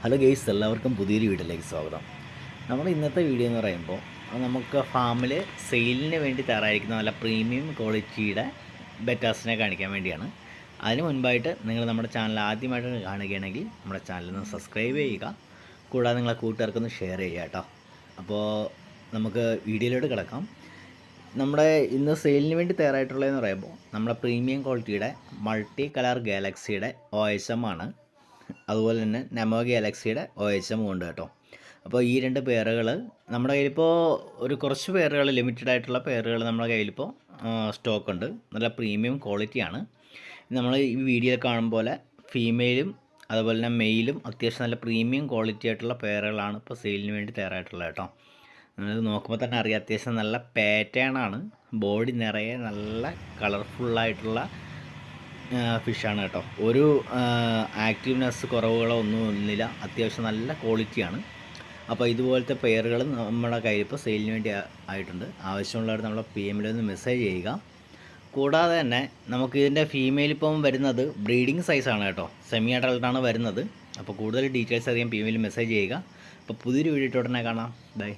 Hello guys, എല്ലാവർക്കും പുതിയൊരു വീഡിയോയിലേക്ക് സ്വാഗതം. നമ്മുടെ ഇന്നത്തെ വീഡിയോ എന്ന് പറയുമ്പോൾ നമുക്ക് ഫാമിൽ സെയിലിന് വേണ്ടി തയ്യാറായിരിക്കുന്ന നല്ല പ്രീമിയം ക്വാളിറ്റിയുടെ ബെറ്റാസിനെ കാണിക്കാൻ വേണ്ടിയാണ്. അതിന് മുൻപായിട്ട് നിങ്ങൾ നമ്മുടെ ചാനൽ ആദ്യമായിട്ട് കാണുകയാണെങ്കിൽ നമ്മുടെ ചാനലിൽ സബ്സ്ക്രൈബ് ചെയ്യുക, കൂടാതെ നിങ്ങളെ കൂട്ടുകാർക്കൊന്ന് ഷെയർ ചെയ്യുക കേട്ടോ. അപ്പോൾ നമുക്ക് വീഡിയോയിലോട്ട് കിടക്കാം. നമ്മുടെ ഇന്ന് സെയിലിന് വേണ്ടി തയ്യാറായിട്ടുള്ളതെന്ന് പറയുമ്പോൾ നമ്മുടെ പ്രീമിയം ക്വാളിറ്റിയുടെ മൾട്ടി കളർ ഗാലക്സിയുടെ OSM ആണ്. അതുപോലെ തന്നെ നെമോ ഗാലക്സിയുടെ OSM ഉണ്ട് കേട്ടോ. അപ്പോൾ ഈ രണ്ട് പെയറുകൾ നമ്മുടെ കയ്യിലിപ്പോൾ കുറച്ച് പെയറുകൾ, ലിമിറ്റഡ് ആയിട്ടുള്ള പെയറുകൾ നമ്മുടെ കയ്യിലിപ്പോൾ സ്റ്റോക്ക് ഉണ്ട്. നല്ല പ്രീമിയം ക്വാളിറ്റിയാണ്. നമ്മൾ ഈ വീഡിയോയിൽ കാണും പോലെ ഫീമെയിലും അതുപോലെ തന്നെ മെയിലും അത്യാവശ്യം നല്ല പ്രീമിയം ക്വാളിറ്റി ആയിട്ടുള്ള പെയറുകളാണ് ഇപ്പോൾ സെയിലിന് വേണ്ടി തയ്യാറായിട്ടുള്ളത് കേട്ടോ. നിങ്ങൾ നോക്കുമ്പോൾ തന്നെ അറിയാം, അത്യാവശ്യം നല്ല പാറ്റേൺ ആണ്. ബോഡി നിറയെ നല്ല കളർഫുള്ളായിട്ടുള്ള ഫിഷാണ് കേട്ടോ. ഒരു ആക്റ്റീവ്നെസ് കുറവുകളോ ഒന്നുമില്ല, അത്യാവശ്യം നല്ല ക്വാളിറ്റിയാണ്. അപ്പോൾ ഇതുപോലത്തെ പെയറുകൾ നമ്മുടെ കയ്യിൽ ഇപ്പോൾ സെയിലിന് വേണ്ടി ആയിട്ടുണ്ട്. ആവശ്യമുള്ളവർ നമ്മളെ PMലൊന്ന് മെസ്സേജ് ചെയ്യുക. കൂടാതെ തന്നെ നമുക്ക് ഇതിൻ്റെ ഫീമെയിൽ ഇപ്പം വരുന്നത് ബ്രീഡിങ് സൈസാണ് കേട്ടോ, സെമി അഡൾട്ടാണ് വരുന്നത്. അപ്പോൾ കൂടുതൽ ഡീറ്റെയിൽസ് അറിയാൻ PMൽ മെസ്സേജ് ചെയ്യുക. അപ്പോൾ പുതിയൊരു വീഡിയോ ഉടനെ കാണാം. ബൈ.